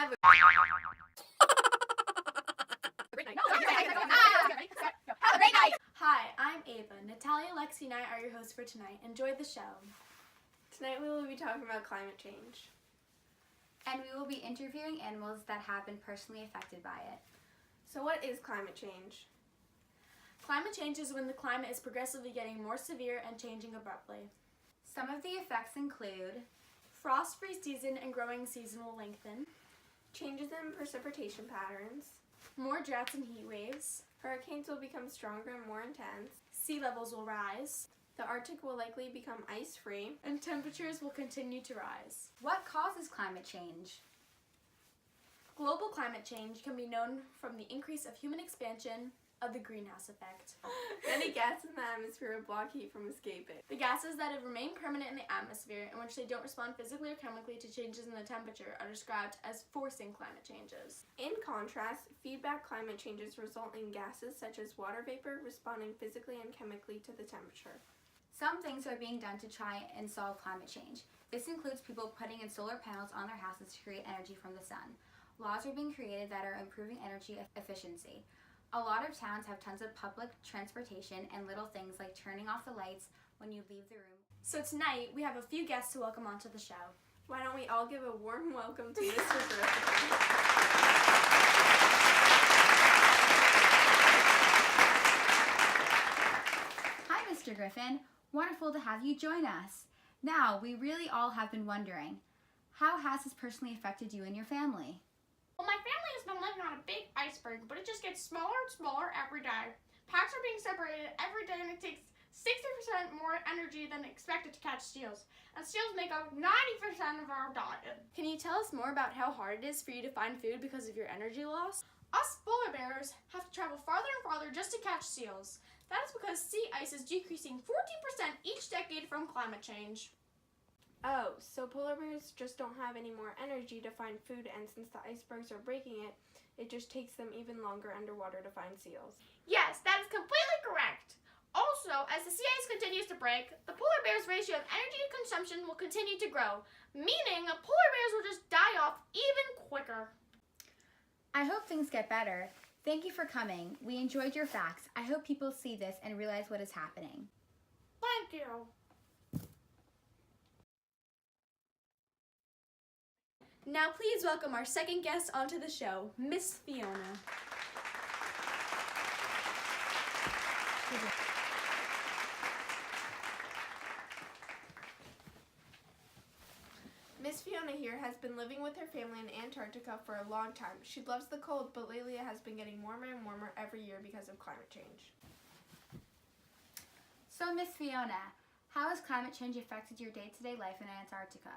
Have a great night. Have a great night. Hi, I'm Ava. Natalia, Lexi, and I are your hosts for tonight. Enjoy the show. Tonight we will be talking about climate change. And we will be interviewing animals that have been personally affected by it. So what is climate change? Climate change is when the climate is progressively getting more severe and changing abruptly. Some of the effects include Frost-free season and growing season will lengthen. Changes in precipitation patterns. More droughts and heat waves. Hurricanes will become stronger and more intense. Sea levels will rise. The Arctic will likely become ice-free. And temperatures will continue to rise. what causes climate change? Global climate change can be known from the increase of human expansion of the greenhouse effect. Many gases in the atmosphere will block heat from escaping. The gases that have remained permanent in the atmosphere in which they don't respond physically or chemically to changes in the temperature are described as forcing climate changes. In contrast, feedback climate changes result in gases such as water vapor responding physically and chemically to the temperature. Some things are being done to try and solve climate change. This includes people putting in solar panels on their houses to create energy from the sun. Laws are being created that are improving energy efficiency. A lot of towns have tons of public transportation and little things like turning off the lights when you leave the room. So tonight, we have a few guests to welcome onto the show. Why don't we all give a warm welcome to Mr. Griffin? Hi, Mr. Griffin. Wonderful to have you join us. Now, we really all have been wondering, how has this personally affected you and your family? Well, my family has been living on a big iceberg, but it just gets smaller and smaller every day. Packs are being separated every day, and it takes 60% more energy than expected to catch seals. And seals make up 90% of our diet. Can you tell us more about how hard it is for you to find food because of your energy loss? Us polar bears have to travel farther and farther just to catch seals. That is because sea ice is decreasing 14% each decade from climate change. Oh, so polar bears just don't have any more energy to find food, and since the icebergs are breaking it, it just takes them even longer underwater to find seals. Yes, that is completely correct. Also, as the sea ice continues to break, the polar bear's ratio of energy consumption will continue to grow, meaning polar bears will just die off even quicker. I hope things get better. Thank you for coming. We enjoyed your facts. I hope people see this and realize what is happening. Thank you. Now please welcome our second guest onto the show, Miss Fiona. Miss Fiona here has been living with her family in Antarctica for a long time. She loves the cold, but lately it has been getting warmer and warmer every year because of climate change. So, Miss Fiona, how has climate change affected your day-to-day life in Antarctica?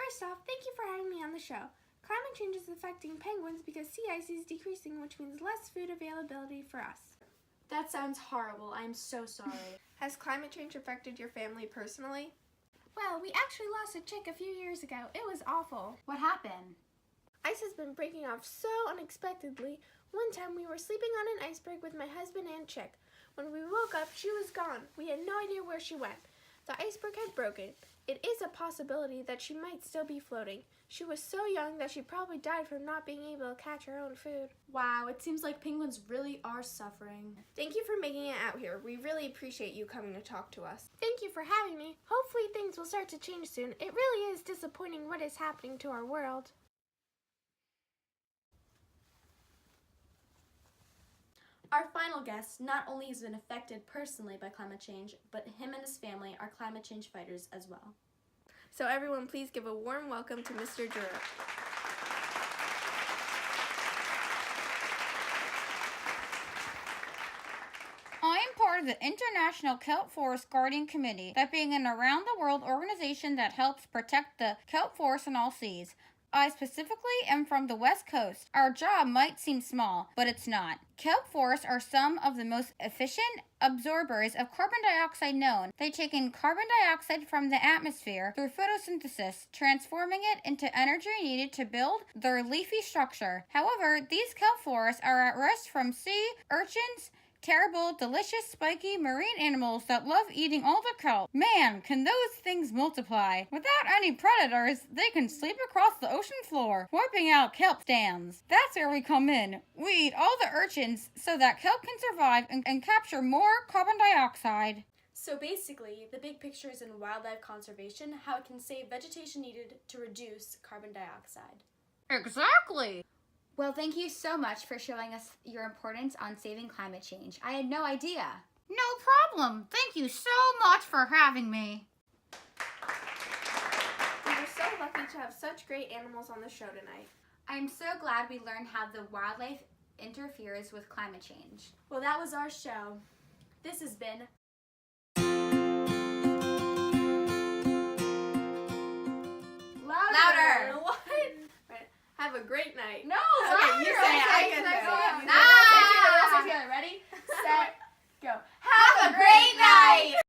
First off, thank you for having me on the show. Climate change is affecting penguins because sea ice is decreasing, which means less food availability for us. That sounds horrible. I am so sorry. Has climate change affected your family personally? Well, we actually lost a chick a few years ago. It was awful. What happened? Ice has been breaking off so unexpectedly. One time we were sleeping on an iceberg with my husband and chick. When we woke up, she was gone. We had no idea where she went. The iceberg had broken. It is a possibility that she might still be floating. She was so young that she probably died from not being able to catch her own food. Wow, it seems like penguins really are suffering. Thank you for making it out here. We really appreciate you coming to talk to us. Thank you for having me. Hopefully things will start to change soon. It really is disappointing what is happening to our world. Our final guest not only has been affected personally by climate change, but him and his family are climate change fighters as well. So everyone, please give a warm welcome to Mr. Drew. I am part of the International Kelp Forest Guardian Committee, that being an around-the-world organization that helps protect the kelp forest in all seas. I specifically am from the West Coast. Our job might seem small, but it's not. Kelp forests are some of the most efficient absorbers of carbon dioxide known. They take in carbon dioxide from the atmosphere through photosynthesis, transforming it into energy needed to build their leafy structure. However, these kelp forests are at risk from sea urchins, terrible, delicious, spiky marine animals that love eating all the kelp. Man, can those things multiply. Without any predators, they can sleep across the ocean floor, wiping out kelp stands. That's where we come in. We eat all the urchins so that kelp can survive and capture more carbon dioxide. So basically, the big picture is in wildlife conservation, how it can save vegetation needed to reduce carbon dioxide. Exactly. Well, thank you so much for showing us your importance on saving climate change. I had no idea. No problem. Thank you so much for having me. We were so lucky to have such great animals on the show tonight. I'm so glad we learned how the wildlife interferes with climate change. Well, that was our show. This has been Louder. What? Right. Have a great night. No, Okay, you say it. I can say it. Ready, set, go. Have a great night!